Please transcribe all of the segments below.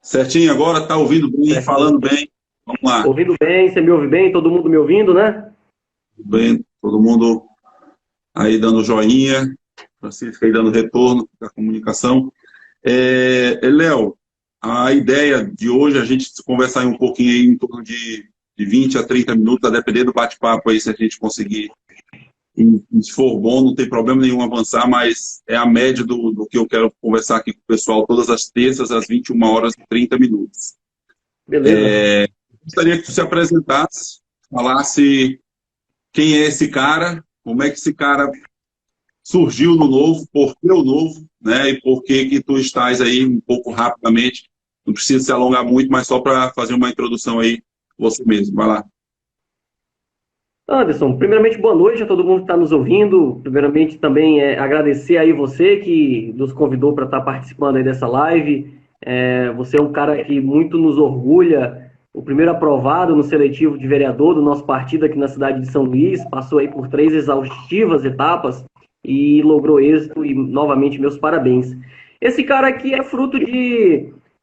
Certinho, agora tá ouvindo bem, Certinho. falando bem. Vamos lá. Ouvindo bem, você me ouve bem, todo mundo me ouvindo, né? Tudo bem, todo mundo aí dando joinha, Francisco aí dando retorno da comunicação. Léo, a ideia de hoje é a gente conversar aí um pouquinho aí em torno de 20 a 30 minutos, a depender do bate-papo aí, se a gente conseguir. E se for bom, não tem problema nenhum avançar, mas é a média do que eu quero conversar aqui com o pessoal todas as terças, às 21 horas e 30 minutos. Beleza. Gostaria que tu se apresentasse, falasse quem é esse cara, como é que esse cara surgiu no Novo, por que o Novo, né? E por que que tu estás aí um pouco rapidamente. Não precisa se alongar muito, mas só para fazer uma introdução aí, você mesmo. Vai lá. Anderson, primeiramente, boa noite a todo mundo que está nos ouvindo. Primeiramente, também agradecer aí você que nos convidou para estar participando aí dessa live. Você é um cara que muito nos orgulha, o primeiro aprovado no seletivo de vereador do nosso partido aqui na cidade de São Luís, passou aí por 3 exaustivas etapas e logrou êxito e, novamente, meus parabéns. Esse cara aqui é fruto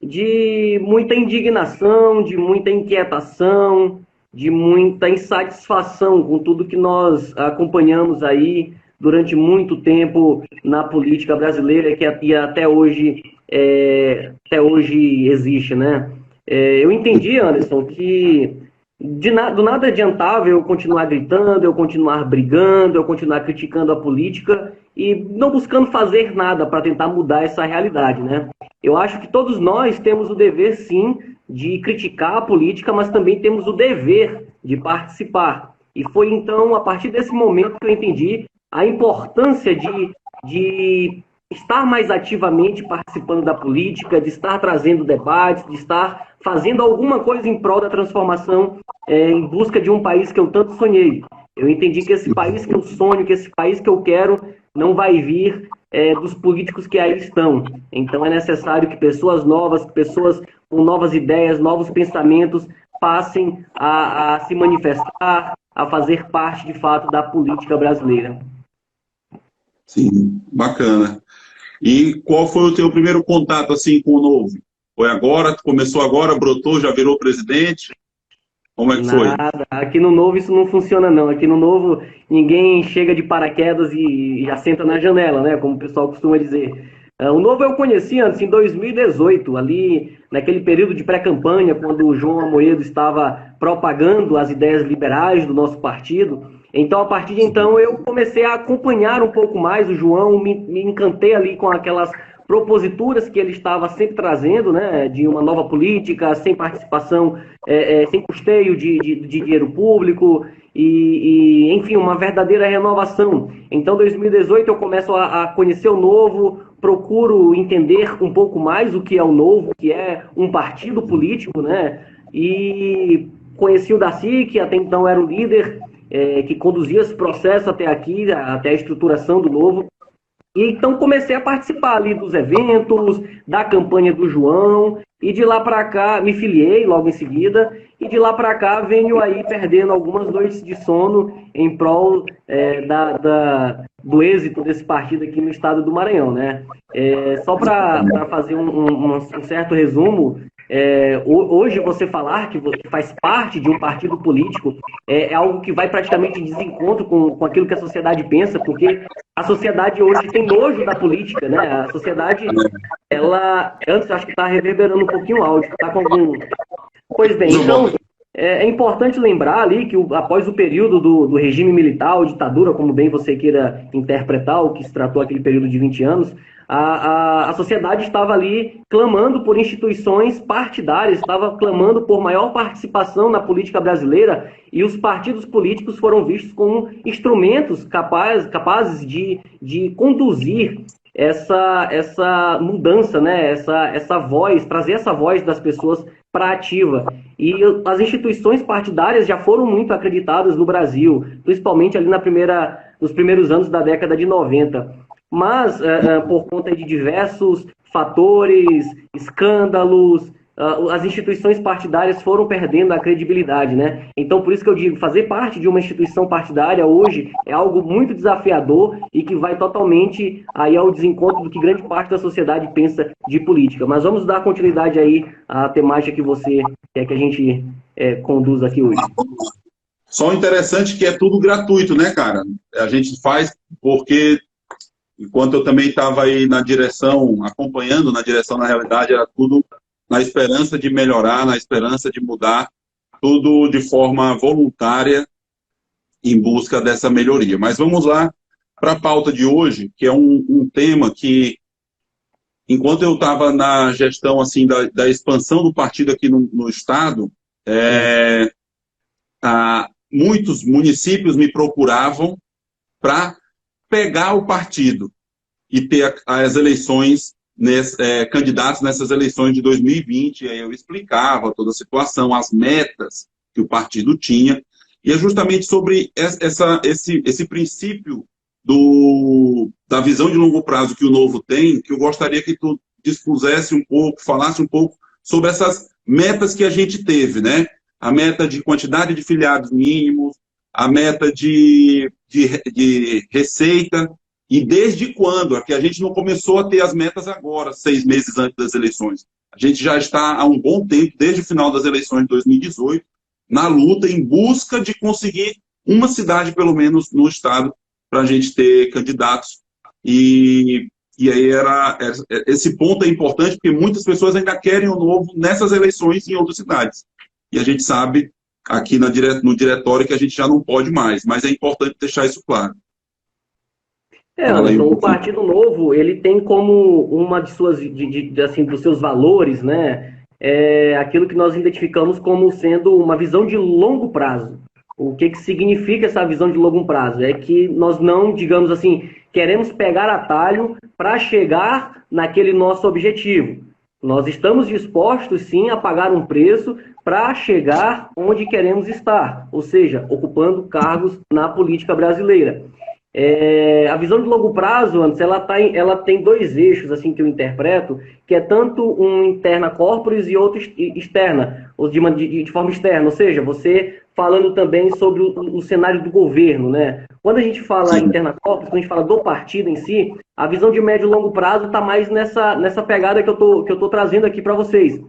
de muita indignação, de muita inquietação, de muita insatisfação com tudo que nós acompanhamos aí durante muito tempo na política brasileira que até hoje existe, né? Eu entendi, Anderson, que do nada adiantava eu continuar gritando, eu continuar brigando, eu continuar criticando a política e não buscando fazer nada para tentar mudar essa realidade, né? Eu acho que todos nós temos o dever, sim, de criticar a política, mas também temos o dever de participar. E foi então, a partir desse momento, que eu entendi a importância de estar mais ativamente participando da política, de estar trazendo debates, de estar fazendo alguma coisa em prol da transformação em busca de um país que eu tanto sonhei. Eu entendi que esse país que eu sonho, que esse país que eu quero, não vai vir dos políticos que aí estão. Então é necessário que pessoas novas, pessoas com novas ideias, novos pensamentos, passem a se manifestar, a fazer parte de fato da política brasileira. Sim, bacana. E qual foi o teu primeiro contato assim com o Novo? Foi agora? Tu começou agora, brotou, já virou presidente? Como é que foi? Nada. Aqui no Novo isso não funciona, não. Aqui no Novo ninguém chega de paraquedas e já senta na janela, né? Como o pessoal costuma dizer. O Novo eu conheci antes, em 2018, ali naquele período de pré-campanha, quando o João Amoedo estava propagando as ideias liberais do nosso partido. Então, a partir de então, eu comecei a acompanhar um pouco mais o João, me encantei ali com aquelas proposituras que ele estava sempre trazendo, né, de uma nova política, sem participação, sem custeio de dinheiro público, enfim, uma verdadeira renovação. Então, 2018 eu começo a conhecer o Novo, procuro entender um pouco mais o que é o Novo, que é um partido político, né, e conheci o Darcy, que até então era o líder, que conduzia esse processo até aqui, até a estruturação do Novo. E então comecei a participar ali dos eventos, da campanha do João, e de lá para cá me filiei logo em seguida, e de lá para cá venho aí perdendo algumas noites de sono em prol do êxito desse partido aqui no estado do Maranhão, né? Só para fazer um certo resumo, hoje você falar que você faz parte de um partido político é algo que vai praticamente em desencontro com aquilo que a sociedade pensa, porque a sociedade hoje tem nojo da política, né? A sociedade, ela, antes acho que está reverberando um pouquinho o áudio, está com algum... Pois bem, então é importante lembrar ali que após o período do regime militar, ou ditadura, como bem você queira interpretar, o que se tratou aquele período de 20 anos, a sociedade estava ali clamando por instituições partidárias, estava clamando por maior participação na política brasileira, e os partidos políticos foram vistos como instrumentos capazes de conduzir essa mudança, né? essa voz, trazer essa voz das pessoas para a ativa. E as instituições partidárias já foram muito acreditadas no Brasil, principalmente ali nos primeiros anos da década de 90. Mas, por conta de diversos fatores, escândalos, as instituições partidárias foram perdendo a credibilidade, né? Então, por isso que eu digo, fazer parte de uma instituição partidária hoje é algo muito desafiador e que vai totalmente aí ao desencontro do que grande parte da sociedade pensa de política. Mas vamos dar continuidade aí à temática que você quer que a gente conduza aqui hoje. Só interessante que é tudo gratuito, né, cara? A gente faz porque, enquanto eu também estava aí na direção, acompanhando na direção, na realidade, era tudo na esperança de melhorar, na esperança de mudar, tudo de forma voluntária, em busca dessa melhoria. Mas vamos lá para a pauta de hoje, que é um tema que, enquanto eu estava na gestão assim da expansão do partido aqui no Estado, muitos municípios me procuravam para pegar o partido e ter as eleições, candidatos nessas eleições de 2020. Aí eu explicava toda a situação, as metas que o partido tinha, e é justamente sobre esse princípio da visão de longo prazo que o Novo tem, que eu gostaria que tu dispusesse um pouco, falasse um pouco sobre essas metas que a gente teve, né? A meta de quantidade de filiados mínimos, a meta de receita, e desde quando? Que a gente não começou a ter as metas agora, 6 meses antes das eleições. A gente já está há um bom tempo, desde o final das eleições de 2018, na luta, em busca de conseguir uma cidade, pelo menos, no Estado, para a gente ter candidatos. E aí esse ponto é importante, porque muitas pessoas ainda querem o Novo nessas eleições em outras cidades. E a gente sabe, aqui no diretório, que a gente já não pode mais, mas é importante deixar isso claro. Anderson, o Partido Novo, ele tem como uma de suas, assim, dos seus valores, né, aquilo que nós identificamos como sendo uma visão de longo prazo. O que significa essa visão de longo prazo? É que nós não, digamos assim, queremos pegar atalho para chegar naquele nosso objetivo. Nós estamos dispostos, sim, a pagar um preço para chegar onde queremos estar, ou seja, ocupando cargos na política brasileira. A visão de longo prazo, antes, ela tem 2 eixos, assim, que eu interpreto, que é tanto um interna corporis e outro externa, ou de forma externa, ou seja, você falando também sobre o cenário do governo, né? Quando a gente fala interna corporis, quando a gente fala do partido em si, a visão de médio e longo prazo está mais nessa pegada que eu tô trazendo aqui para vocês.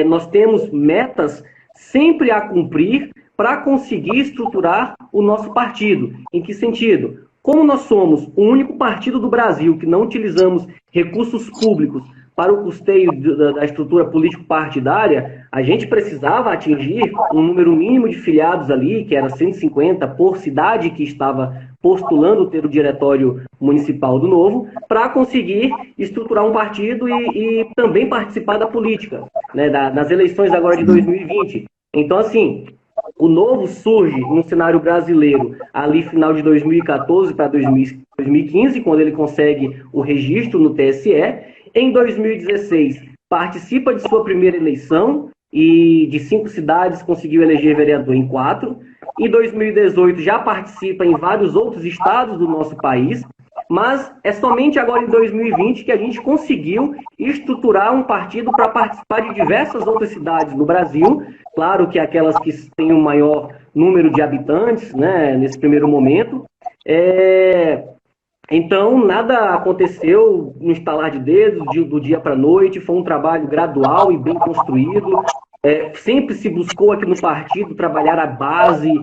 Nós temos metas sempre a cumprir para conseguir estruturar o nosso partido. Em que sentido? Como nós somos o único partido do Brasil que não utilizamos recursos públicos para o custeio da estrutura político-partidária, a gente precisava atingir um número mínimo de filiados ali, que era 150 por cidade que estava postulando ter o diretório municipal do Novo, para conseguir estruturar um partido e também participar da política, né, nas eleições agora de 2020. Então, assim, o Novo surge num cenário brasileiro ali final de 2014 para 2015, quando ele consegue o registro no TSE. Em 2016, participa de sua primeira eleição e de 5 cidades conseguiu eleger vereador em 4. Em 2018, já participa em vários outros estados do nosso país, mas é somente agora em 2020 que a gente conseguiu estruturar um partido para participar de diversas outras cidades no Brasil. Claro que aquelas que têm o maior número de habitantes, né, nesse primeiro momento. Então, nada aconteceu no estalar de dedos, do dia para a noite, foi um trabalho gradual e bem construído. Sempre se buscou aqui no partido trabalhar a base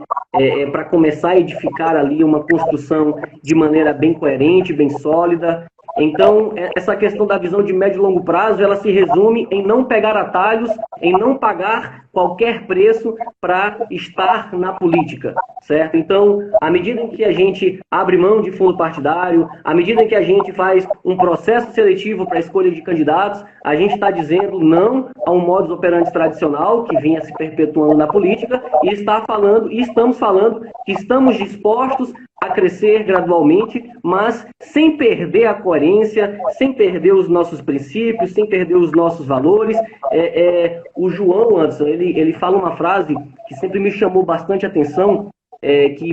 para começar a edificar ali uma construção de maneira bem coerente, bem sólida. Então, essa questão da visão de médio e longo prazo, ela se resume em não pegar atalhos, em não pagar qualquer preço para estar na política, certo? Então, à medida em que a gente abre mão de fundo partidário, à medida em que a gente faz um processo seletivo para a escolha de candidatos, a gente está dizendo não a um modus operandi tradicional que vinha se perpetuando na política e estamos falando que estamos dispostos a crescer gradualmente, mas sem perder a coerência, sem perder os nossos princípios, sem perder os nossos valores. O João Anderson, ele fala uma frase que sempre me chamou bastante atenção, que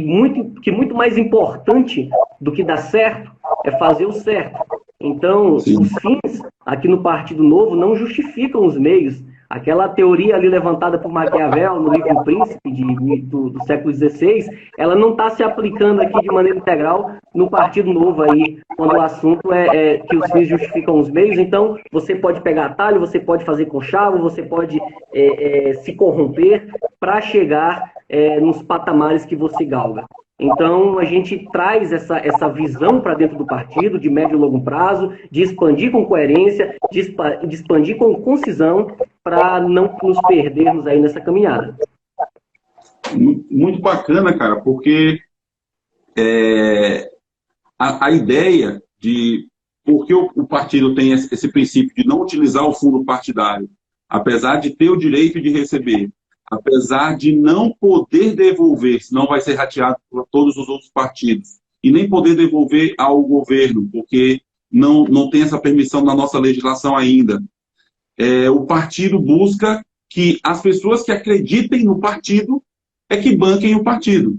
muito mais importante do que dar certo é fazer o certo. Então, os fins aqui no Partido Novo não justificam os meios. Aquela teoria ali levantada por Maquiavel no livro O Príncipe, do século XVI, ela não está se aplicando aqui de maneira integral no Partido Novo aí, quando o assunto é que os fins justificam os meios. Então, você pode pegar atalho, você pode fazer conchavo, você pode se corromper para chegar nos patamares que você galga. Então, a gente traz essa visão para dentro do partido, de médio e longo prazo, de expandir com coerência, de expandir com concisão, para não nos perdermos aí nessa caminhada. Muito bacana, cara, porque a ideia de... Porque o partido tem esse princípio de não utilizar o fundo partidário, apesar de ter o direito de receber, apesar de não poder devolver, senão vai ser rateado por todos os outros partidos, e nem poder devolver ao governo, porque não tem essa permissão na nossa legislação ainda. O partido busca que as pessoas que acreditem no partido que banquem o partido.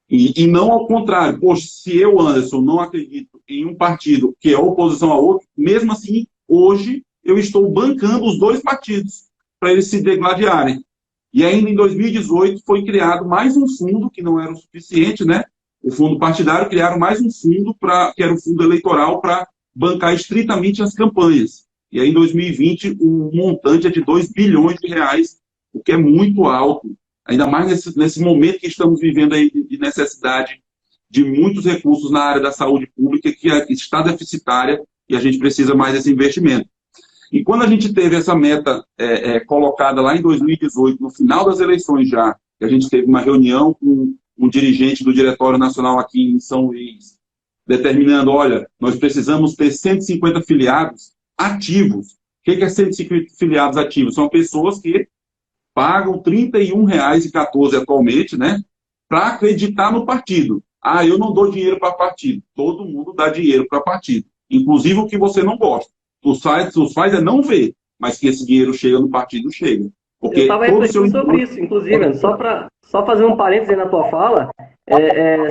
E não ao contrário. Poxa, se eu, Anderson, não acredito em um partido que é oposição a outro, mesmo assim, hoje, eu estou bancando os dois partidos para eles se degladiarem. E ainda em 2018 foi criado mais um fundo, que não era o suficiente, né? O fundo partidário, criaram mais um fundo, que era o fundo eleitoral, para bancar estritamente as campanhas. E aí em 2020 o montante é de 2 bilhões de reais, o que é muito alto, ainda mais nesse momento que estamos vivendo aí de necessidade de muitos recursos na área da saúde pública, que está deficitária e a gente precisa mais desse investimento. E quando a gente teve essa meta colocada lá em 2018, no final das eleições já, que a gente teve uma reunião com um dirigente do Diretório Nacional aqui em São Luís, determinando, olha, nós precisamos ter 150 filiados ativos. O que é 150 filiados ativos? São pessoas que pagam R$ 31,14 atualmente, né, para acreditar no partido. Ah, eu não dou dinheiro para partido. Todo mundo dá dinheiro para partido. Inclusive o que você não gosta. Os faz não ver, mas que esse dinheiro chega no partido, chega. Porque eu estava refletindo sobre isso, inclusive, só fazer um parênteses aí na tua fala,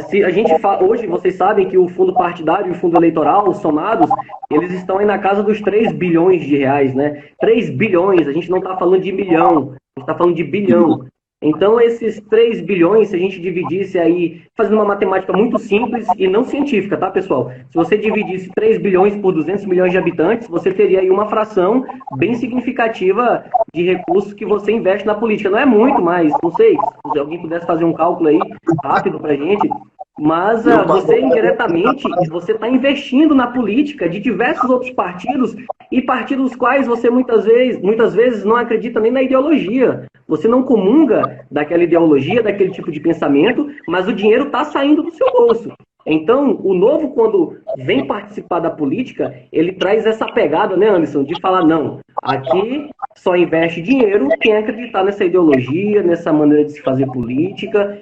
se a gente hoje, vocês sabem que o fundo partidário e o fundo eleitoral, somados, eles estão aí na casa dos 3 bilhões de reais, né? 3 bilhões, a gente não está falando de milhão, a gente está falando de bilhão. Então, esses 3 bilhões, se a gente dividisse aí, fazendo uma matemática muito simples e não científica, tá, pessoal? Se você dividisse 3 bilhões por 200 milhões de habitantes, você teria aí uma fração bem significativa de recursos que você investe na política. Não é muito, mas, não sei, se alguém pudesse fazer um cálculo aí rápido pra gente, mas você indiretamente, você está investindo na política de diversos outros partidos e partidos quais você muitas vezes não acredita nem na ideologia. Você não comunga daquela ideologia, daquele tipo de pensamento, mas o dinheiro está saindo do seu bolso. Então, o Novo, quando vem participar da política, ele traz essa pegada, né, Anderson, de falar, não, aqui só investe dinheiro quem acreditar nessa ideologia, nessa maneira de se fazer política.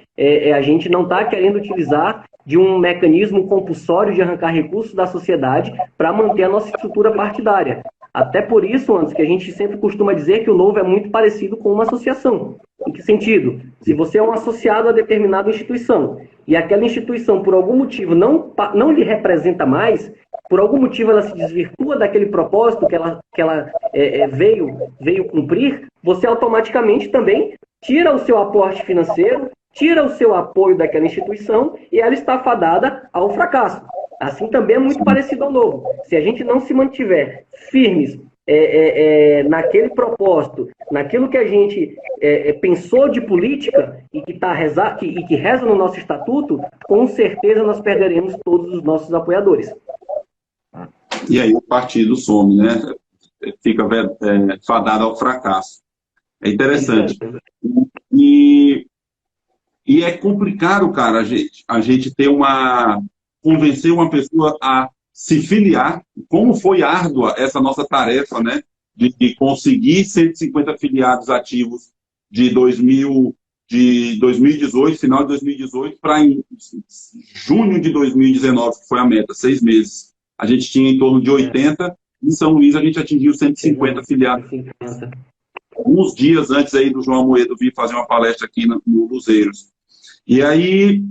A gente não está querendo utilizar de um mecanismo compulsório de arrancar recursos da sociedade para manter a nossa estrutura partidária. Até por isso, Anderson, que a gente sempre costuma dizer que o Novo é muito parecido com uma associação. Em que sentido? Se você é um associado a determinada instituição e aquela instituição, por algum motivo, não lhe representa mais, por algum motivo ela se desvirtua daquele propósito que ela veio cumprir, você automaticamente também tira o seu aporte financeiro, tira o seu apoio daquela instituição e ela está fadada ao fracasso. Assim também é muito parecido ao Novo. Se a gente não se mantiver firmes naquele propósito, naquilo que a gente pensou de política e que reza no nosso estatuto, com certeza nós perderemos todos os nossos apoiadores. E aí o partido some, né? Fica fadado ao fracasso. É interessante. E é complicado, cara, a gente ter convencer uma pessoa a se filiar. Como foi árdua essa nossa tarefa, né? De conseguir 150 filiados ativos de 2018, final de 2018, para em junho de 2019, que foi a meta, 6 meses. A gente tinha em torno de 80, em São Luís a gente atingiu 150 filiados. Alguns dias antes aí do João Amoedo vir fazer uma palestra aqui no Luzeiros. E aí,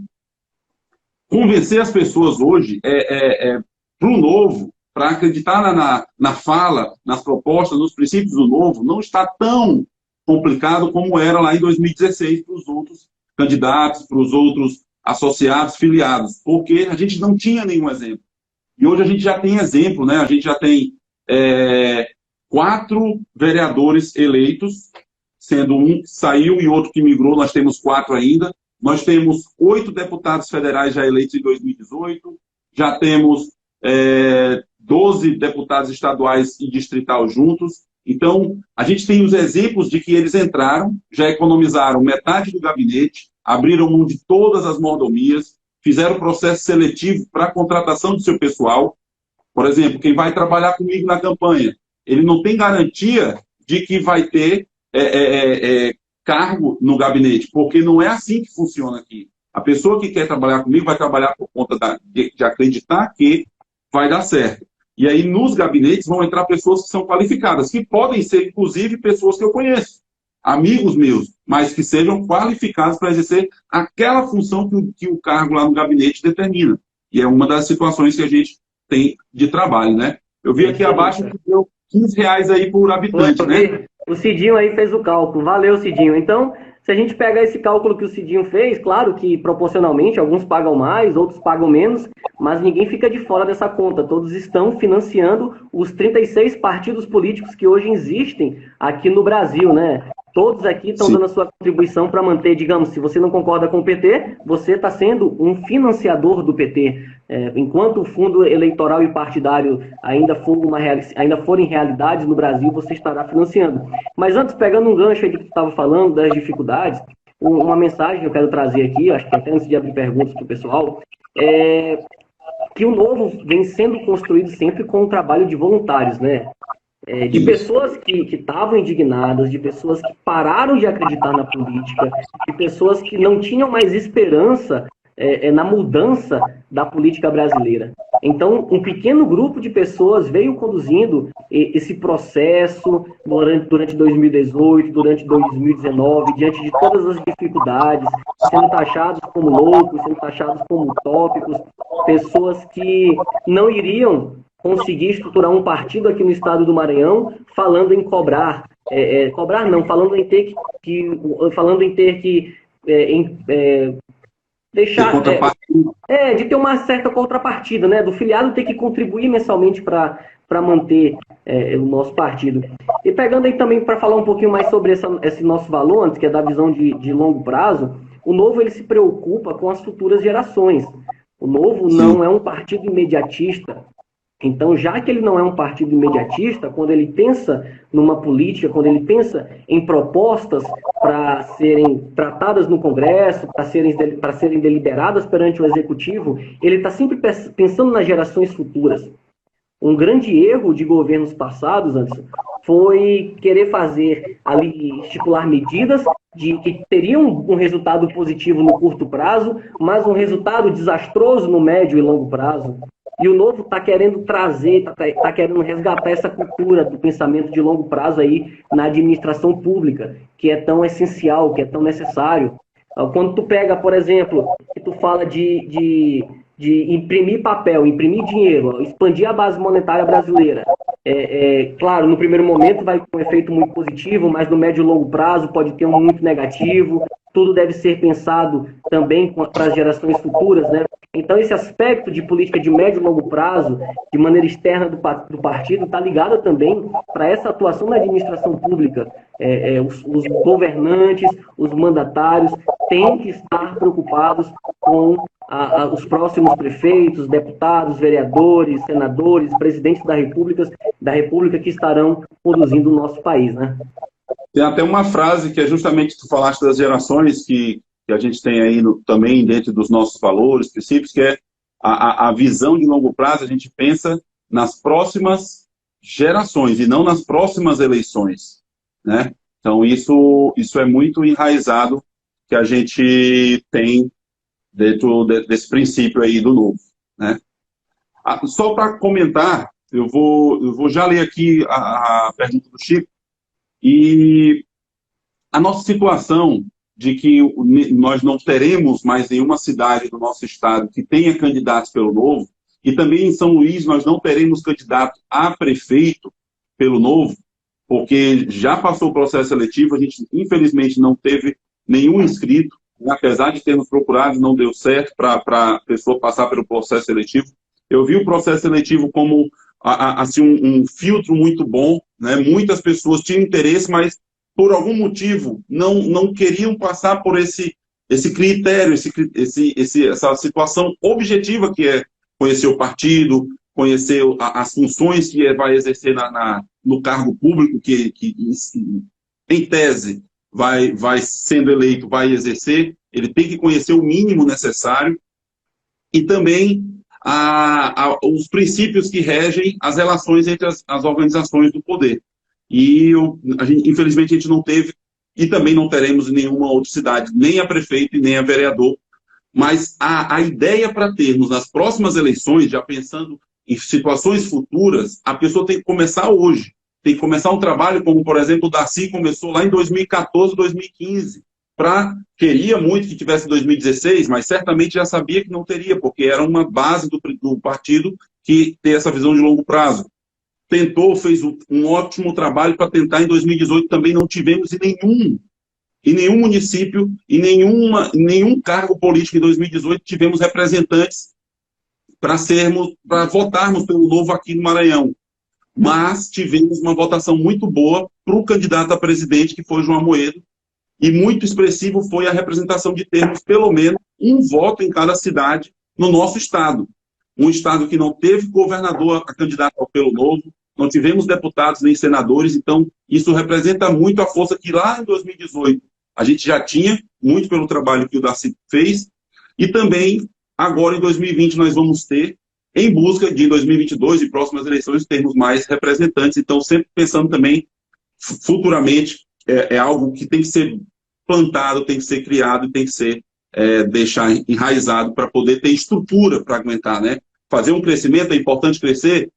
convencer as pessoas hoje para o Novo, para acreditar na fala, nas propostas, nos princípios do Novo, não está tão complicado como era lá em 2016 para os outros candidatos, para os outros associados, filiados, porque a gente não tinha nenhum exemplo. E hoje a gente já tem exemplo, né? A gente já tem 4 vereadores eleitos, sendo um que saiu e outro que migrou, nós temos 4 ainda. Nós temos 8 deputados federais já eleitos em 2018, já temos 12 deputados estaduais e distrital juntos. Então, a gente tem os exemplos de que eles entraram, já economizaram metade do gabinete, abriram mão de todas as mordomias, fizeram processo seletivo para a contratação do seu pessoal. Por exemplo, quem vai trabalhar comigo na campanha, ele não tem garantia de que vai ter cargo no gabinete, porque não é assim que funciona aqui. A pessoa que quer trabalhar comigo vai trabalhar por conta de acreditar que vai dar certo. E aí, nos gabinetes, vão entrar pessoas que são qualificadas, que podem ser, inclusive, pessoas que eu conheço, amigos meus, mas que sejam qualificados para exercer aquela função que o cargo lá no gabinete determina. E é uma das situações que a gente tem de trabalho, né? Eu vi aqui abaixo que deu R$ 15 aí por habitante, né? O Cidinho aí fez o cálculo. Valeu, Cidinho. Então, se a gente pegar esse cálculo que o Cidinho fez, claro que proporcionalmente, alguns pagam mais, outros pagam menos, mas ninguém fica de fora dessa conta. Todos estão financiando os 36 partidos políticos que hoje existem aqui no Brasil, né? Todos aqui estão dando a sua contribuição para manter, digamos, se você não concorda com o PT, você está sendo um financiador do PT. Enquanto o fundo eleitoral e partidário ainda forem realidades no Brasil, você estará financiando. Mas antes, pegando um gancho aí que tu estava falando das dificuldades, uma mensagem que eu quero trazer aqui, acho que até antes de abrir perguntas para o pessoal, é que o Novo vem sendo construído sempre com o trabalho de voluntários, né? De pessoas que estavam indignadas, de pessoas que pararam de acreditar na política, de pessoas que não tinham mais esperança na mudança da política brasileira. Então, um pequeno grupo de pessoas veio conduzindo esse processo durante 2018, durante 2019, diante de todas as dificuldades, sendo taxados como loucos, sendo taxados como utópicos, pessoas que não iriam conseguir estruturar um partido aqui no estado do Maranhão, falando em falando em ter que deixar de ter uma certa contrapartida, né, do filiado ter que contribuir mensalmente para manter o nosso partido. E pegando aí também para falar um pouquinho mais sobre esse nosso valor, antes que é da visão de longo prazo, o Novo ele se preocupa com as futuras gerações. O Novo não é um partido imediatista. Então, já que ele não é um partido imediatista, quando ele pensa numa política, quando ele pensa em propostas para serem tratadas no Congresso, para serem deliberadas perante o Executivo, ele está sempre pensando nas gerações futuras. Um grande erro de governos passados, Anderson, foi querer estipular medidas que teriam um resultado positivo no curto prazo, mas um resultado desastroso no médio e longo prazo. E o Novo está querendo está querendo resgatar essa cultura do pensamento de longo prazo aí na administração pública, que é tão essencial, que é tão necessário. Quando tu pega, por exemplo, que tu fala de imprimir papel, imprimir dinheiro, expandir a base monetária brasileira. Claro, no primeiro momento vai com um efeito muito positivo, mas no médio e longo prazo pode ter um muito negativo. Tudo deve ser pensado também para as gerações futuras, né? Então, esse aspecto de política de médio e longo prazo, de maneira externa do partido, está ligado também para essa atuação na administração pública. Os governantes, os mandatários têm que estar preocupados com os próximos prefeitos, deputados, vereadores, senadores, presidentes da República que estarão conduzindo o nosso país, né? Tem até uma frase que é justamente, tu falaste das gerações que a gente tem aí também dentro dos nossos valores, princípios, que é a visão de longo prazo. A gente pensa nas próximas gerações e não nas próximas eleições, né? Então, isso é muito enraizado que a gente tem dentro desse princípio aí do Novo, né? Só para comentar, eu vou já ler aqui a pergunta do Chico. E a nossa situação de que nós não teremos mais nenhuma cidade do nosso estado que tenha candidatos pelo Novo, E também em São Luís nós não teremos candidato a prefeito pelo Novo, porque já passou o processo seletivo, a gente infelizmente não teve nenhum inscrito, apesar de termos procurado, não deu certo para a pessoa passar pelo processo seletivo. Eu vi o processo seletivo como assim, um filtro muito bom, né? Muitas pessoas tinham interesse, mas por algum motivo não queriam passar por esse critério, essa situação objetiva que é conhecer o partido, conhecer as funções que vai exercer no cargo público, que em tese vai sendo eleito, vai exercer, ele tem que conhecer o mínimo necessário e também os princípios que regem as relações entre as organizações do poder. E, infelizmente, a gente não teve, e também não teremos em nenhuma outra cidade, nem a prefeito e nem a vereador. Mas a ideia para termos nas próximas eleições, já pensando em situações futuras, a pessoa tem que começar hoje. Tem que começar um trabalho como, por exemplo, o Darcy começou lá em 2014, 2015. Queria muito que tivesse 2016, mas certamente já sabia que não teria, porque era uma base do partido que tem essa visão de longo prazo. Tentou, fez um ótimo trabalho para tentar em 2018, também não tivemos em nenhum município, em nenhum cargo político em 2018 tivemos representantes para votarmos pelo Novo aqui no Maranhão. Mas tivemos uma votação muito boa para o candidato a presidente, que foi João Amoedo, e muito expressivo foi a representação de termos pelo menos um voto em cada cidade no nosso estado. Um estado que não teve governador a candidato ao pelo Novo, não tivemos deputados nem senadores, então isso representa muito a força que lá em 2018 a gente já tinha, muito pelo trabalho que o Darcy fez, e também agora em 2020 nós vamos ter, em busca de em 2022 e próximas eleições, termos mais representantes, então sempre pensando também futuramente, é algo que tem que ser plantado, tem que ser criado, tem que ser deixar enraizado para poder ter estrutura para aguentar, né? Fazer um crescimento, é importante crescer?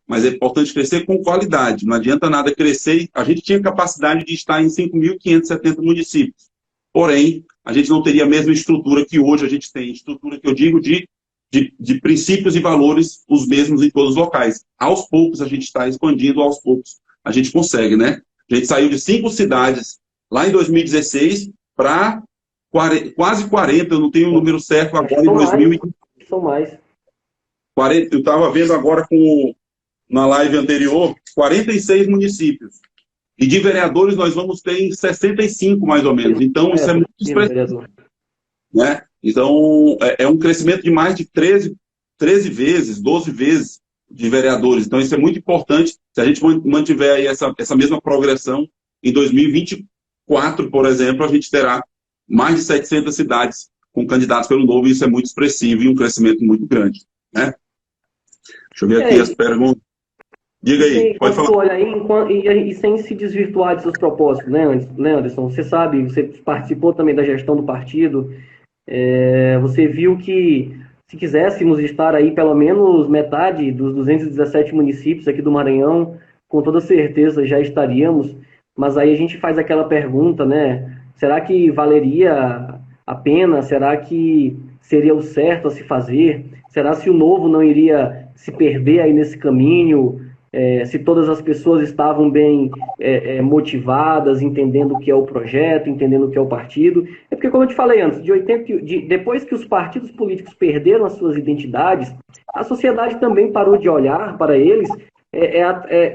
Mas é importante crescer com qualidade. Não adianta nada crescer. A gente tinha capacidade de estar em 5.570 municípios. Porém, a gente não teria a mesma estrutura que hoje a gente tem. Estrutura que eu digo de princípios e valores os mesmos em todos os locais. Aos poucos a gente está expandindo, aos poucos a gente consegue, né? A gente saiu de 5 cidades lá em 2016 para quase 40, eu não tenho o número certo agora, em 2000. São mais. 40, eu estava vendo agora na live anterior, 46 municípios. E de vereadores nós vamos ter em 65, mais ou menos. Então, isso é muito expressivo. Né? Então, é um crescimento de mais de 13 vezes, 12 vezes de vereadores. Então, isso é muito importante. Se a gente mantiver aí essa mesma progressão, em 2024, por exemplo, a gente terá mais de 700 cidades com candidatos pelo Novo, e isso é muito expressivo e um crescimento muito grande. Né? Deixa eu ver aqui as perguntas. Diga aí, pode falar. Olha, e sem se desvirtuar de seus propósitos, né, Anderson? Você sabe, você participou também da gestão do partido, você viu que se quiséssemos estar aí pelo menos metade dos 217 municípios aqui do Maranhão, com toda certeza já estaríamos, mas aí a gente faz aquela pergunta, né? Será que valeria a pena? Será que seria o certo a se fazer? Será se o Novo não iria se perder aí nesse caminho? Se todas as pessoas estavam bem motivadas, entendendo o que é o projeto, entendendo o que é o partido? É porque, como eu te falei antes, depois que os partidos políticos perderam as suas identidades, a sociedade também parou de olhar para eles,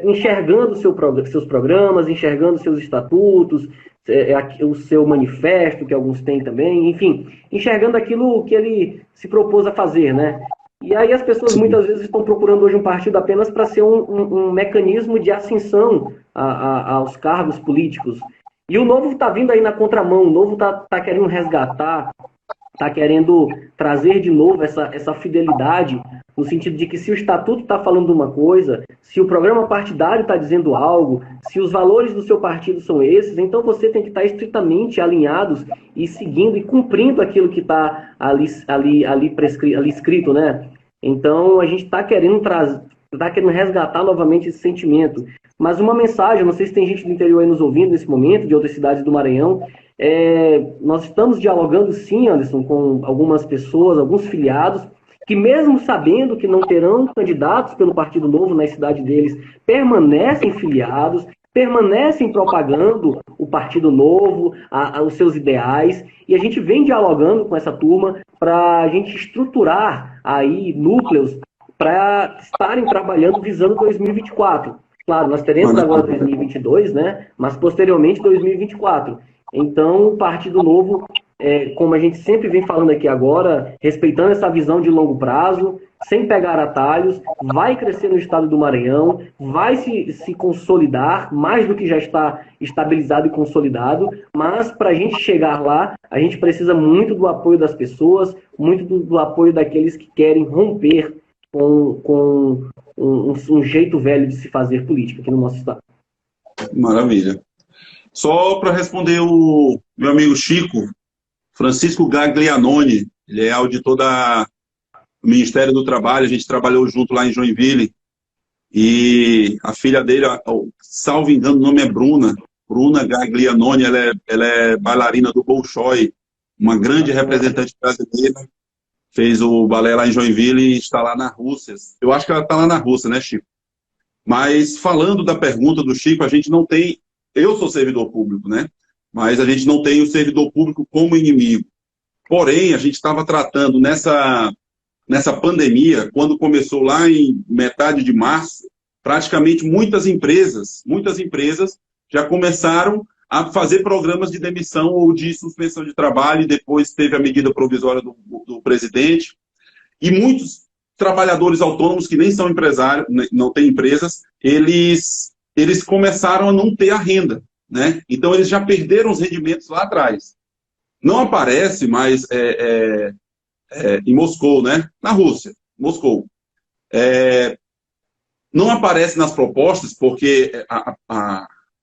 enxergando seus programas, enxergando seus estatutos, o seu manifesto, que alguns têm também, enfim, enxergando aquilo que ele se propôs a fazer, né? E aí as pessoas muitas vezes estão procurando hoje um partido apenas para ser um mecanismo de ascensão aos cargos políticos. E o Novo está vindo aí na contramão, o Novo está querendo resgatar, está querendo trazer de novo essa fidelidade, no sentido de que se o estatuto está falando uma coisa, se o programa partidário está dizendo algo, se os valores do seu partido são esses, então você tem que estar estritamente alinhados e seguindo e cumprindo aquilo que está ali escrito, né? Então a gente está querendo resgatar novamente esse sentimento. Mas uma mensagem, não sei se tem gente do interior aí nos ouvindo nesse momento, de outras cidades do Maranhão, nós estamos dialogando sim, Anderson, com algumas pessoas, alguns filiados, que mesmo sabendo que não terão candidatos pelo Partido Novo na cidade deles, permanecem filiados, permanecem propagando o Partido Novo, os seus ideais, e a gente vem dialogando com essa turma para a gente estruturar aí núcleos para estarem trabalhando visando 2024. Claro, nós teremos agora 2022, né? Mas posteriormente 2024. Então, o Partido Novo, como a gente sempre vem falando aqui agora, respeitando essa visão de longo prazo, sem pegar atalhos, vai crescer no estado do Maranhão, vai se consolidar, mais do que já está estabilizado e consolidado, mas para a gente chegar lá, a gente precisa muito do apoio das pessoas, muito do apoio daqueles que querem romper com um jeito velho de se fazer política aqui no nosso estado. Maravilha. Só para responder o meu amigo Chico, Francisco Gaglianoni, ele é auditor do Ministério do Trabalho, a gente trabalhou junto lá em Joinville, e a filha dele, salvo engano, o nome é Bruna Gaglianoni, ela é bailarina do Bolshoi, uma grande representante brasileira, fez o balé lá em Joinville e está lá na Rússia. Eu acho que ela está lá na Rússia, né, Chico? Mas falando da pergunta do Chico, a gente não tem... Eu sou servidor público, né? Mas a gente não tem o servidor público como inimigo. Porém, a gente estava tratando nessa pandemia, quando começou lá em metade de março, praticamente muitas empresas já começaram a fazer programas de demissão ou de suspensão de trabalho, e depois teve a medida provisória do presidente. E muitos trabalhadores autônomos que nem são empresários, não têm empresas, eles começaram a não ter a renda, né? Então, eles já perderam os rendimentos lá atrás. Não aparece, mas em Moscou, né? Na Rússia, Moscou. Não aparece nas propostas, porque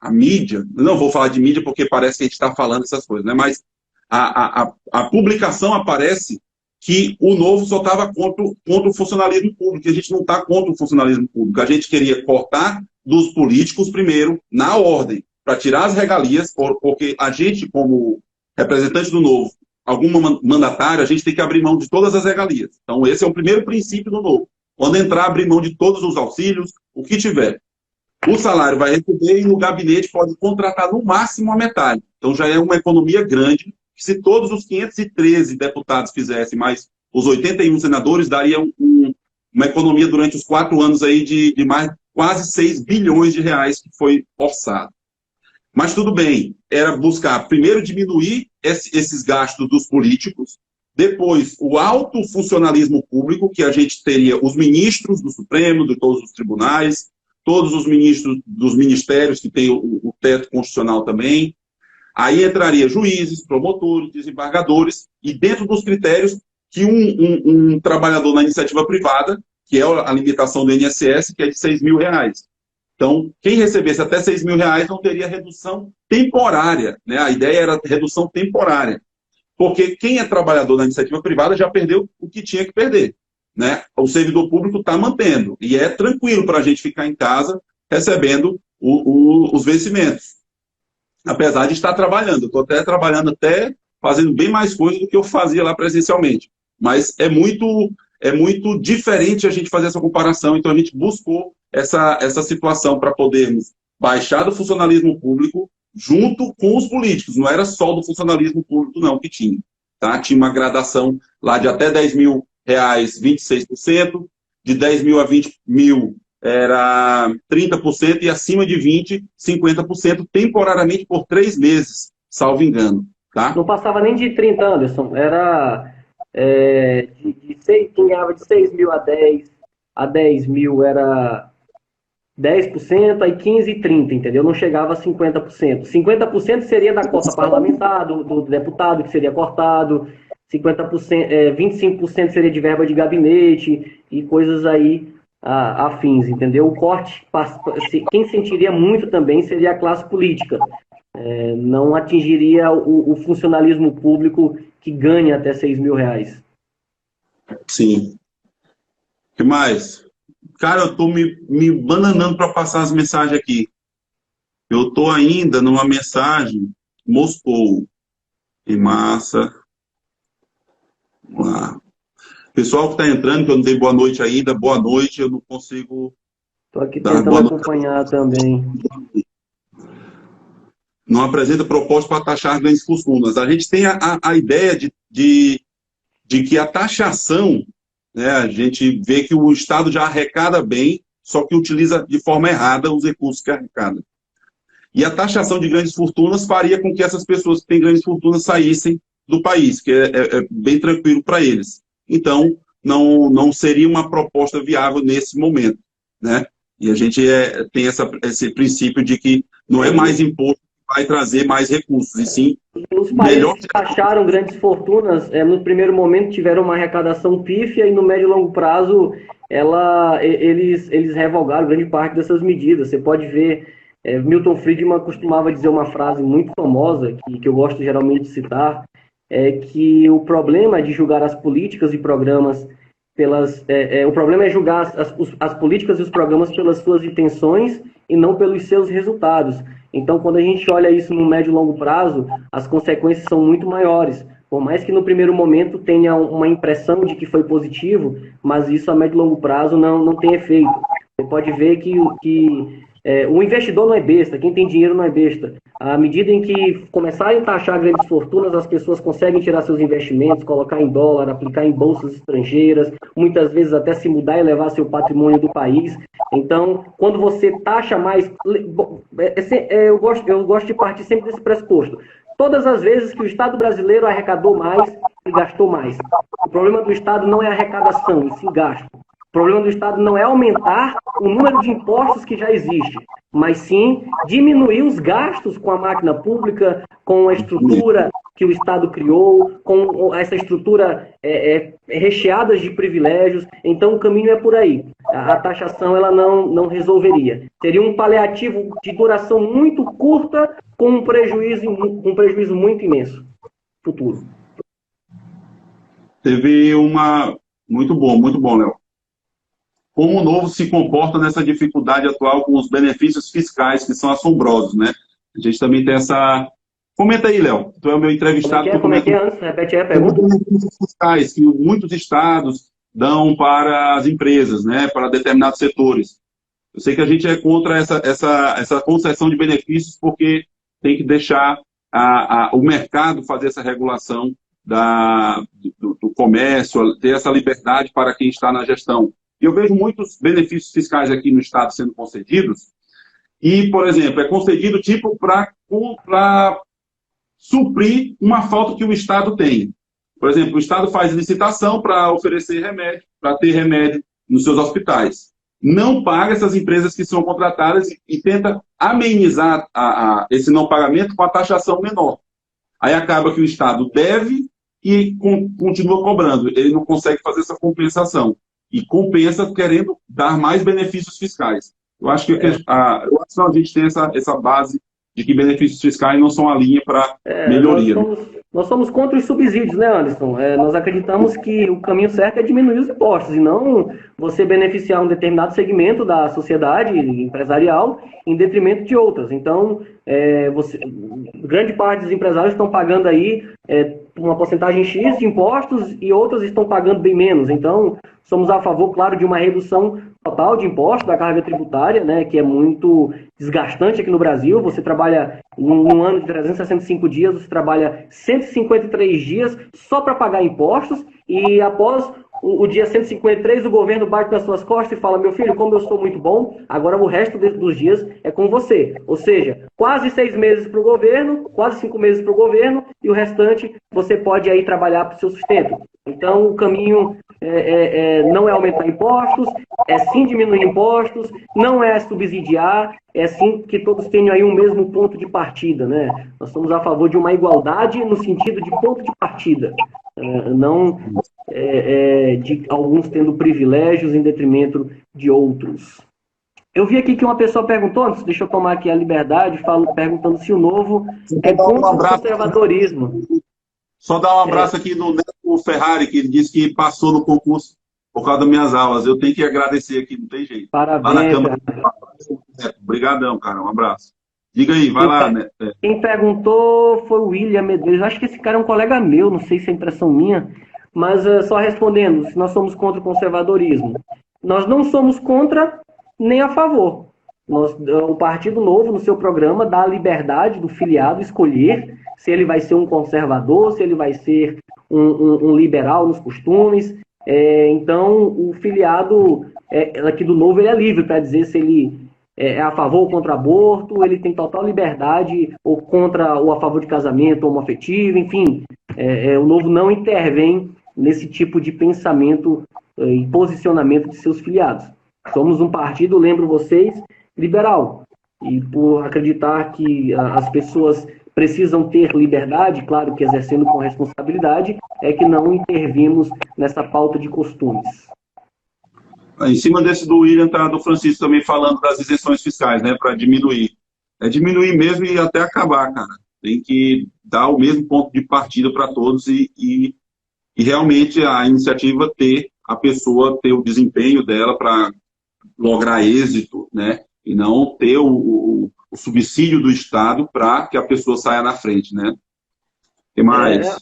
a mídia, não vou falar de mídia porque parece que a gente está falando essas coisas, né? Mas a publicação aparece que o Novo só estava contra o funcionalismo público, e a gente não está contra o funcionalismo público. A gente queria cortar dos políticos primeiro, na ordem, para tirar as regalias, porque a gente, como representante do Novo, algum mandatário, a gente tem que abrir mão de todas as regalias. Então, esse é o primeiro princípio do Novo. Quando entrar, abrir mão de todos os auxílios, o que tiver. O salário vai receber e no gabinete pode contratar no máximo a metade. Então, já é uma economia grande, que se todos os 513 deputados fizessem, mais os 81 senadores, daria uma economia durante os 4 anos aí de mais quase 6 bilhões de reais que foi orçado. Mas tudo bem, era buscar primeiro diminuir esses gastos dos políticos, depois o alto funcionalismo público, que a gente teria os ministros do Supremo, de todos os tribunais, todos os ministros dos ministérios, que tem o teto constitucional também. Aí entraria juízes, promotores, desembargadores, e dentro dos critérios que um trabalhador na iniciativa privada, que é a limitação do INSS, que é de R$6.000. Então, quem recebesse até R$6.000 não teria redução temporária, né? A ideia era redução temporária. Porque quem é trabalhador na iniciativa privada já perdeu o que tinha que perder, né? O servidor público está mantendo. E é tranquilo para a gente ficar em casa recebendo os vencimentos. Apesar de estar trabalhando. Estou até trabalhando, fazendo bem mais coisa do que eu fazia lá presencialmente. Mas é muito diferente a gente fazer essa comparação. Então, a gente buscou essa situação para podermos baixar do funcionalismo público junto com os políticos. Não era só do funcionalismo público, não, que tinha. Tá? Tinha uma gradação lá de até R$10.000, 26%, de 10 mil a 20 mil era 30%, e acima de 20, 50%, temporariamente por 3 meses, salvo engano. Tá? Não passava nem de 30, Anderson. Era quem ganhava de 6 mil a 10 mil era 10%, aí 15 e 30, entendeu? Não chegava a 50%. 50% seria da cota parlamentar, do deputado, que seria cortado. 50%, 25% seria de verba de gabinete e coisas aí afins, entendeu? O corte, quem sentiria muito também seria a classe política. Não atingiria o funcionalismo público que ganha até R$6.000. Sim. O que mais? Cara, eu tô me bananando para passar as mensagens aqui. Eu tô ainda numa mensagem Moscou. Em massa. Vamos lá. Pessoal que está entrando, que eu não dei boa noite ainda, boa noite, eu não consigo Estou aqui dar tentando boa noite. acompanhar também. Não apresenta proposta para taxar grandes fortunas. A gente tem a ideia de que a taxação, né, a gente vê que o Estado já arrecada bem, só que utiliza de forma errada os recursos que arrecada. E a taxação de grandes fortunas faria com que essas pessoas que têm grandes fortunas saíssem do país, que é bem tranquilo para eles. Então, não seria uma proposta viável nesse momento, né? E a gente tem esse princípio de que não é mais imposto que vai trazer mais recursos, e sim Os países melhor. que taxaram grandes fortunas, no primeiro momento tiveram uma arrecadação pífia e no médio e longo prazo eles revogaram grande parte dessas medidas. Você pode ver, Milton Friedman costumava dizer uma frase muito famosa, que eu gosto geralmente de citar, que o problema de julgar as políticas e programas o problema é julgar as políticas e os programas pelas suas intenções e não pelos seus resultados. Então, quando a gente olha isso no médio e longo prazo, as consequências são muito maiores. Por mais que no primeiro momento tenha uma impressão de que foi positivo, mas isso a médio e longo prazo não tem efeito. Você pode ver que o investidor não é besta, quem tem dinheiro não é besta. À medida em que começarem a taxar grandes fortunas, as pessoas conseguem tirar seus investimentos, colocar em dólar, aplicar em bolsas estrangeiras, muitas vezes até se mudar e levar seu patrimônio do país. Então, quando você taxa mais... eu gosto de partir sempre desse pressuposto. Todas as vezes que o Estado brasileiro arrecadou mais, ele gastou mais. O problema do Estado não é a arrecadação, e sim gasto. O problema do Estado não é aumentar o número de impostos que já existe, mas sim diminuir os gastos com a máquina pública, com a estrutura que o Estado criou, com essa estrutura recheada de privilégios. Então, o caminho é por aí. A taxação ela não resolveria. Seria um paliativo de duração muito curta, com um prejuízo muito imenso futuro. Teve uma... Muito bom, Léo. Como o Novo se comporta nessa dificuldade atual com os benefícios fiscais, que são assombrosos, né? A gente também tem essa... Comenta aí, Léo. Tu é o meu entrevistado. Como é que é? Repete aí a pergunta. Os benefícios fiscais que muitos estados dão para as empresas, né? Para determinados setores. Eu sei que a gente é contra essa concessão de benefícios, porque tem que deixar o mercado fazer essa regulação do comércio, ter essa liberdade para quem está na gestão. E eu vejo muitos benefícios fiscais aqui no Estado sendo concedidos, e, por exemplo, é concedido tipo para suprir uma falta que o Estado tem. Por exemplo, o Estado faz licitação para oferecer remédio, para ter remédio nos seus hospitais. Não paga essas empresas que são contratadas e tenta amenizar esse não pagamento com a taxação menor. Aí acaba que o Estado deve e continua cobrando. Ele não consegue fazer essa compensação. E compensa querendo dar mais benefícios fiscais. Eu acho que a gente tem essa base de que benefícios fiscais não são a linha para melhoria. Nós somos contra os subsídios, né, Anderson? Nós acreditamos que o caminho certo é diminuir os impostos, e não você beneficiar um determinado segmento da sociedade empresarial em detrimento de outras. Então, grande parte dos empresários estão pagando aí uma porcentagem X de impostos e outras estão pagando bem menos. Então, somos a favor, claro, de uma redução total de impostos da carga tributária, né, que é muito desgastante aqui no Brasil. Você trabalha, num ano de 365 dias, você trabalha 153 dias só para pagar impostos, e após o dia 153, o governo bate nas suas costas e fala: meu filho, como eu sou muito bom, agora o resto dos dias é com você. Ou seja, quase 6 meses para o governo, quase 5 meses para o governo, e o restante você pode aí trabalhar para o seu sustento. Então, o caminho não é aumentar impostos, é sim diminuir impostos, não é subsidiar, é sim que todos tenham aí um mesmo ponto de partida, né? Nós somos a favor de uma igualdade no sentido de ponto de partida, não de alguns tendo privilégios em detrimento de outros. Eu vi aqui que uma pessoa perguntou, antes, deixa eu tomar aqui a liberdade, perguntando se o Novo é contra o conservadorismo. Só dar um abraço aqui no Neto Ferrari, que disse que passou no concurso por causa das minhas aulas. Eu tenho que agradecer aqui, não tem jeito. Parabéns, lá na Câmara. Obrigadão, cara. Um abraço. Diga aí, vai lá, né? Quem perguntou foi o William Medeiros. Acho que esse cara é um colega meu, não sei se é impressão minha. Mas só respondendo, se nós somos contra o conservadorismo, nós não somos contra nem a favor. O Partido Novo, no seu programa, dá a liberdade do filiado escolher se ele vai ser um conservador, se ele vai ser um liberal nos costumes. Então, o filiado aqui do Novo ele é livre para dizer se ele é a favor ou contra aborto, ele tem total liberdade, ou contra ou a favor de casamento homoafetivo, enfim. O Novo não intervém nesse tipo de pensamento e posicionamento de seus filiados. Somos um partido, lembro vocês, liberal. E por acreditar que as pessoas precisam ter liberdade, claro que exercendo com responsabilidade, é que não intervimos nessa pauta de costumes. Em cima desse do William, tá do Francisco também falando das isenções fiscais, né, para diminuir. É diminuir mesmo e até acabar, cara. Tem que dar o mesmo ponto de partida para todos e realmente a iniciativa a pessoa ter o desempenho dela para lograr êxito, né, e não ter o subsídio do Estado para que a pessoa saia na frente, né. O que mais?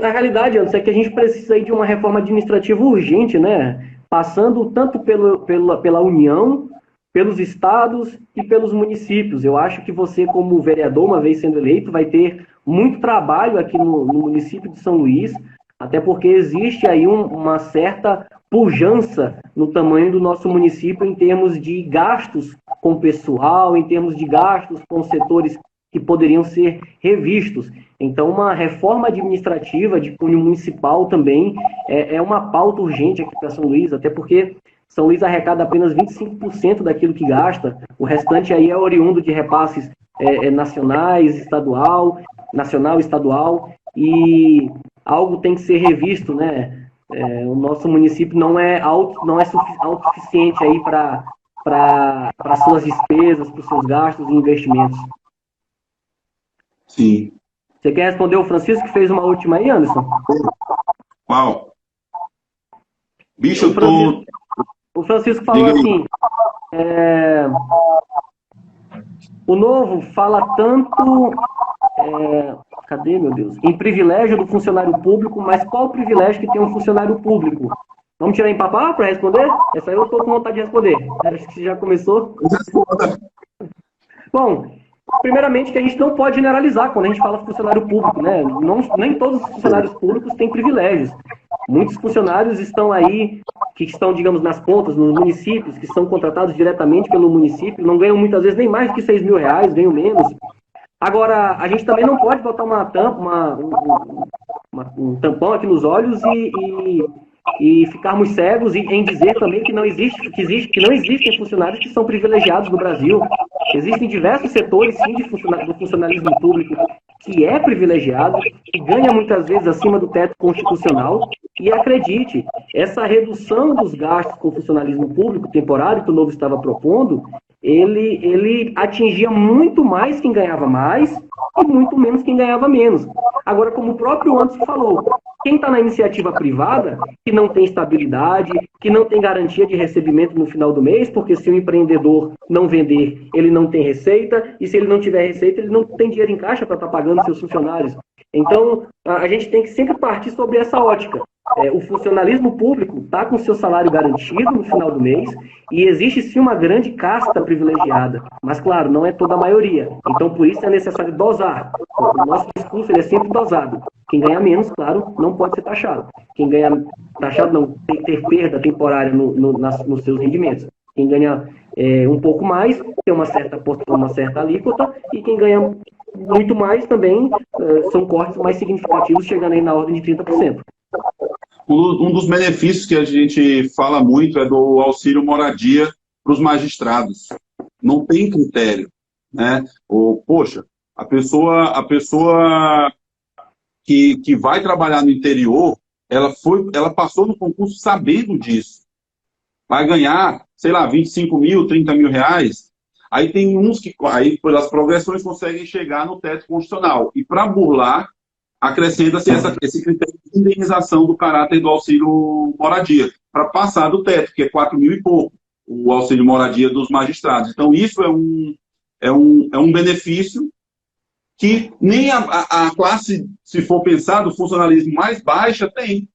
A realidade, Anderson, é que a gente precisa aí de uma reforma administrativa urgente, né? Passando tanto pela União, pelos estados e pelos municípios. Eu acho que você, como vereador, uma vez sendo eleito, vai ter muito trabalho aqui no município de São Luís, até porque existe aí uma certa pujança no tamanho do nosso município em termos de gastos com pessoal, em termos de gastos com setores que poderiam ser revistos. Então, uma reforma administrativa de cunho municipal também é uma pauta urgente aqui para São Luís, até porque São Luís arrecada apenas 25% daquilo que gasta, o restante aí é oriundo de repasses nacionais, nacional, estadual, e algo tem que ser revisto, né? O nosso município não é autossuficiente aí para suas despesas, para os seus gastos e investimentos. Sim. Você quer responder o Francisco, que fez uma última aí, Anderson? Qual? Bicho, o Francisco falou assim, o Novo fala tanto, cadê, meu Deus? Em privilégio do funcionário público, mas qual o privilégio que tem um funcionário público? Vamos tirar em papá para responder? Essa aí eu estou com vontade de responder. Acho que você já começou. Bom, primeiramente que a gente não pode generalizar quando a gente fala funcionário público, né? Nem todos os funcionários públicos têm privilégios. Muitos funcionários estão aí, que estão, digamos, nas pontas, nos municípios, que são contratados diretamente pelo município, não ganham muitas vezes nem mais do que R$6.000, ganham menos. Agora, a gente também não pode botar um tampão aqui nos olhos e ficarmos cegos em dizer também que não existem funcionários que são privilegiados no Brasil. Existem diversos setores, sim, do funcionalismo público que é privilegiado, que ganha muitas vezes acima do teto constitucional. E acredite, essa redução dos gastos com o funcionalismo público temporário que o Novo estava propondo, ele atingia muito mais quem ganhava mais e muito menos quem ganhava menos. Agora, como o próprio Anderson falou, quem está na iniciativa privada, que não tem estabilidade, que não tem garantia de recebimento no final do mês, porque se o empreendedor não vender, ele não tem receita, e se ele não tiver receita, ele não tem dinheiro em caixa para estar pagando seus funcionários. Então, a gente tem que sempre partir sobre essa ótica. O funcionalismo público está com seu salário garantido no final do mês e existe sim uma grande casta privilegiada, mas claro, não é toda a maioria. Então por isso é necessário dosar. O nosso discurso ele é sempre dosado. Quem ganha menos, claro, não pode ser taxado. Quem ganha taxado não tem que ter perda temporária nos seus rendimentos. Quem ganha um pouco mais tem uma certa alíquota e quem ganha muito mais também são cortes mais significativos, chegando aí na ordem de 30%. Um dos benefícios que a gente fala muito é do auxílio moradia para os magistrados. Não tem critério, né? Poxa, a pessoa que vai trabalhar no interior, ela passou no concurso sabendo disso. Vai ganhar, sei lá, 25 mil, 30 mil reais. Aí tem uns que, aí, pelas progressões, conseguem chegar no teto constitucional. E para burlar, acrescenta-se esse critério de indenização do caráter do auxílio moradia, para passar do teto, que é 4 mil e pouco, o auxílio moradia dos magistrados. Então, isso é um benefício que nem a classe, se for pensar, do funcionalismo mais baixa tem,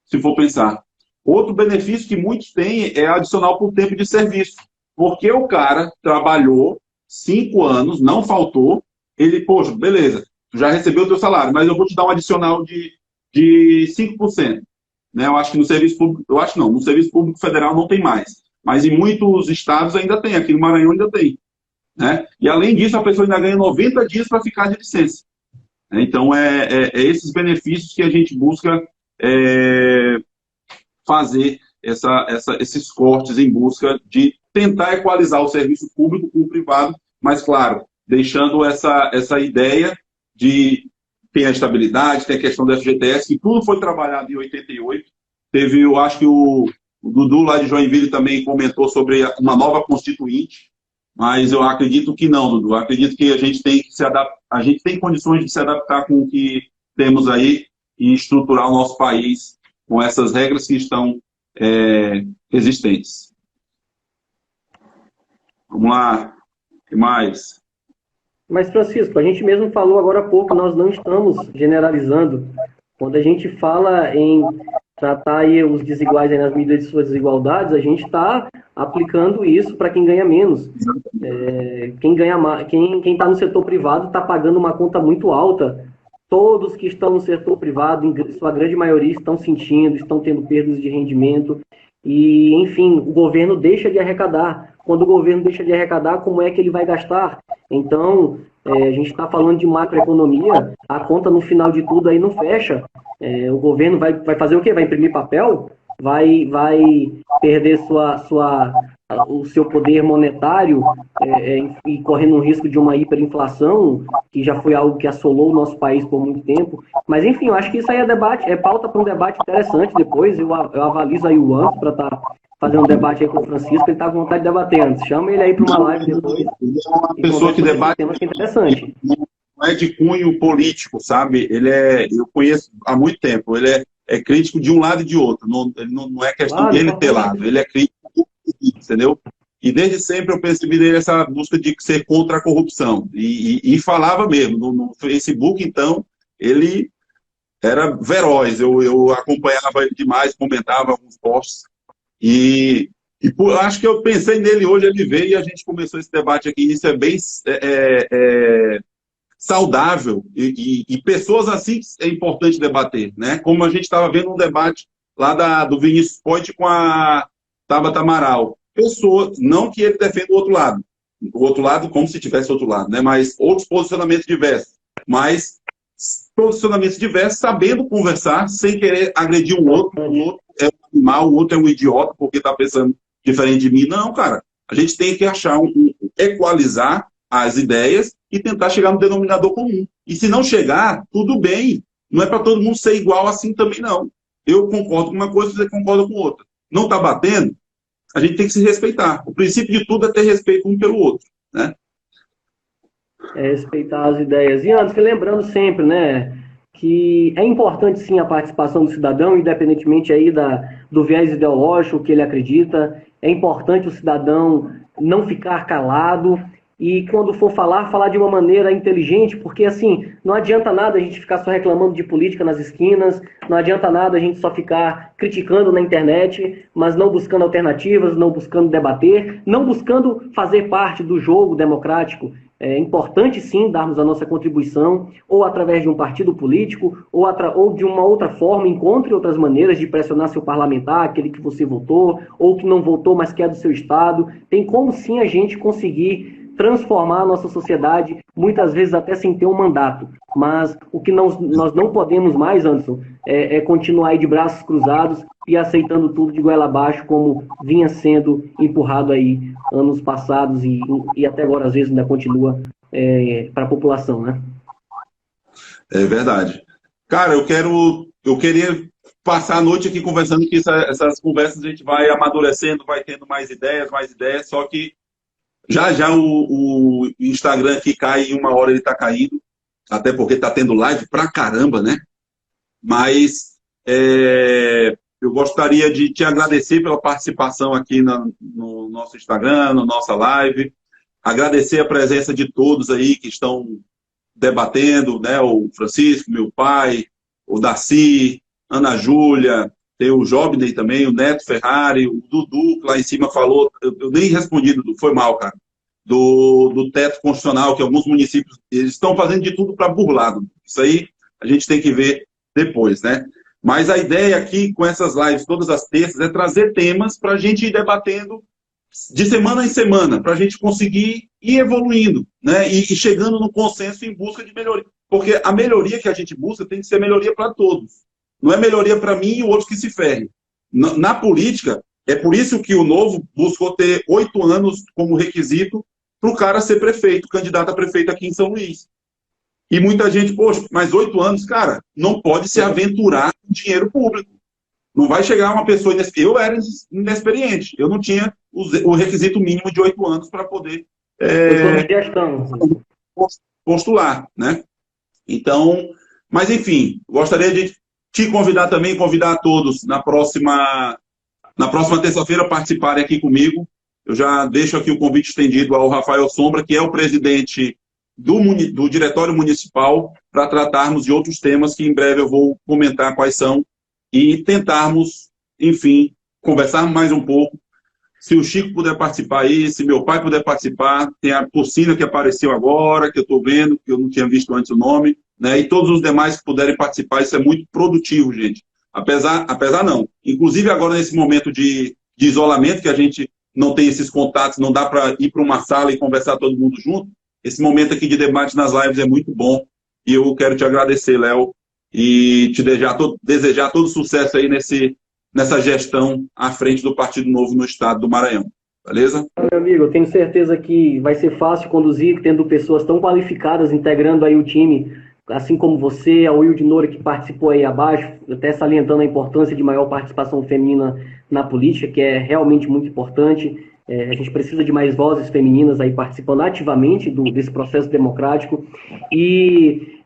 se for pensar. Outro benefício que muitos têm é adicional por tempo de serviço. Porque o cara trabalhou 5 anos, não faltou, ele, poxa, beleza, tu já recebeu o teu salário, mas eu vou te dar um adicional de 5%. Né? Eu acho que no serviço público, eu acho não, no serviço público federal não tem mais. Mas em muitos estados ainda tem, aqui no Maranhão ainda tem. Né? E além disso, a pessoa ainda ganha 90 dias para ficar de licença. Então, esses benefícios que a gente busca fazer esses cortes em busca de tentar equalizar o serviço público com o privado, mas, claro, deixando essa ideia de ter a estabilidade, ter a questão do FGTS, que tudo foi trabalhado em 88. Teve, eu acho que o Dudu lá de Joinville também comentou sobre uma nova constituinte, mas eu acredito que não, Dudu. Eu acredito que a gente tem que se adaptar, a gente tem condições de se adaptar com o que temos aí e estruturar o nosso país com essas regras que estão existentes. Vamos lá. O que mais? Mas, Francisco, a gente mesmo falou agora há pouco, nós não estamos generalizando. Quando a gente fala em tratar aí os desiguais aí nas medidas de suas desigualdades, a gente está aplicando isso para quem ganha menos. Quem ganha mais, quem está no setor privado está pagando uma conta muito alta. Todos que estão no setor privado, em sua grande maioria, estão sentindo, estão tendo perdas de rendimento. E, enfim, o governo deixa de arrecadar. Quando o governo deixa de arrecadar, como é que ele vai gastar? Então, a gente está falando de macroeconomia, a conta no final de tudo aí não fecha. O governo vai fazer o quê? Vai imprimir papel? Vai perder o seu poder monetário e correndo um risco de uma hiperinflação, que já foi algo que assolou o nosso país por muito tempo. Mas, enfim, eu acho que isso aí é pauta para um debate interessante depois. Eu avalizo aí o Anto para estar fazendo um debate aí com o Francisco, ele está com vontade de debater antes. Chama ele aí para uma live depois. Ele é uma pessoa que debate temas que é interessante. Não é de cunho político, sabe? Eu conheço há muito tempo, ele é crítico de um lado e de outro, ele não é questão dele ter lado, ele é crítico, entendeu? E desde sempre eu percebi dele essa busca de ser contra a corrupção, e falava mesmo, no Facebook, então, ele era veroz, eu acompanhava ele demais, comentava alguns posts, acho que eu pensei nele hoje, ele veio e a gente começou esse debate aqui. Isso é bem saudável e pessoas assim é importante debater, né? Como a gente estava vendo um debate lá do Vinícius Poit com a Tabata Amaral. Pessoas, não que ele defenda o outro lado como se tivesse outro lado, né? Mas outros posicionamentos diversos. Mas posicionamentos diversos, sabendo conversar, sem querer agredir o outro é um animal, o outro é um idiota porque está pensando diferente de mim. Não, cara. A gente tem que achar equalizar as ideias e tentar chegar no denominador comum. E se não chegar, tudo bem. Não é para todo mundo ser igual assim também, não. Eu concordo com uma coisa, você concorda com outra. Não está batendo? A gente tem que se respeitar. O princípio de tudo é ter respeito um pelo outro, né? Respeitar as ideias. E antes, lembrando sempre, né, que é importante sim a participação do cidadão, independentemente aí do viés ideológico que ele acredita. É importante o cidadão não ficar calado e quando for falar de uma maneira inteligente, porque assim, não adianta nada a gente ficar só reclamando de política nas esquinas, não adianta nada a gente só ficar criticando na internet, mas não buscando alternativas, não buscando debater, não buscando fazer parte do jogo democrático. É importante, sim, darmos a nossa contribuição, ou através de um partido político, ou de uma outra forma, encontre outras maneiras de pressionar seu parlamentar, aquele que você votou, ou que não votou, mas que é do seu estado. Tem como, sim, a gente conseguir transformar a nossa sociedade, muitas vezes até sem ter um mandato. Mas o que nós não podemos mais, Anderson, é continuar aí de braços cruzados e aceitando tudo de goela abaixo, como vinha sendo empurrado aí anos passados e até agora, às vezes, ainda continua para a população, né? É verdade. Cara, eu queria passar a noite aqui conversando, que essas conversas a gente vai amadurecendo, vai tendo mais ideias, só que já o Instagram aqui cai em uma hora, ele está caído, até porque está tendo live pra caramba, né? Mas eu gostaria de te agradecer pela participação aqui no nosso Instagram, na nossa live, agradecer a presença de todos aí que estão debatendo, né? O Francisco, meu pai, o Darcy, Ana Júlia, tem o Jobney também, o Neto Ferrari, o Dudu, que lá em cima falou, eu nem respondi, Dudu, foi mal, cara, do teto constitucional, que alguns municípios eles estão fazendo de tudo para burlar. Dudu. Isso aí a gente tem que ver depois, né? Mas a ideia aqui, com essas lives todas as terças, é trazer temas para a gente ir debatendo de semana em semana, para a gente conseguir ir evoluindo, né? E chegando no consenso em busca de melhoria. Porque a melhoria que a gente busca tem que ser melhoria para todos. Não é melhoria para mim e o outro que se ferre. Na política, é por isso que o Novo buscou ter 8 anos como requisito para o cara ser prefeito, candidato a prefeito aqui em São Luís. E muita gente, poxa, mas 8 anos, cara, não pode se aventurar com dinheiro público. Não vai chegar uma pessoa inexperiente. Eu era inexperiente, eu não tinha o requisito mínimo de 8 anos para poder postular, né? Então, mas enfim, gostaria de te convidar também, convidar a todos na próxima terça-feira a participarem aqui comigo. Eu já deixo aqui o convite estendido ao Rafael Sombra, que é o presidente do Diretório Municipal, para tratarmos de outros temas que em breve eu vou comentar quais são e tentarmos, enfim, conversar mais um pouco. Se o Chico puder participar aí, se meu pai puder participar, tem a Porcina que apareceu agora, que eu estou vendo, que eu não tinha visto antes o nome, né? E todos os demais que puderem participar, isso é muito produtivo, gente. Apesar não. Inclusive agora nesse momento de isolamento, que a gente não tem esses contatos, não dá para ir para uma sala e conversar todo mundo junto, esse momento aqui de debate nas lives é muito bom. E eu quero te agradecer, Léo, e te desejar todo sucesso aí nessa gestão à frente do Partido Novo no estado do Maranhão. Beleza? Meu amigo, eu tenho certeza que vai ser fácil conduzir, tendo pessoas tão qualificadas integrando aí o time, assim como você, a Wilde Noura que participou aí abaixo, até salientando a importância de maior participação feminina na política, que é realmente muito importante. A gente precisa de mais vozes femininas aí participando ativamente desse processo democrático. E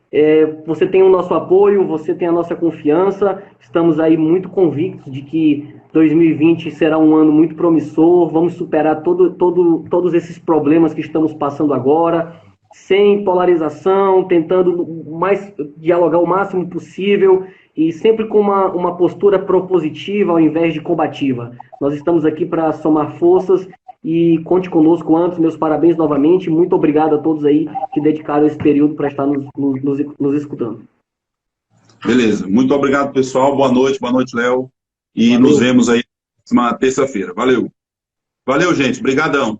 você tem o nosso apoio, você tem a nossa confiança, estamos aí muito convictos de que 2020 será um ano muito promissor, vamos superar todos esses problemas que estamos passando agora, sem polarização, tentando dialogar o máximo possível e sempre com uma postura propositiva ao invés de combativa. Nós estamos aqui para somar forças e conte conosco antes. Meus parabéns novamente. Muito obrigado a todos aí que dedicaram esse período para estar nos escutando. Beleza. Muito obrigado, pessoal. Boa noite, Léo. E Valeu. Nos vemos aí na terça-feira. Valeu. Valeu, gente. Obrigadão.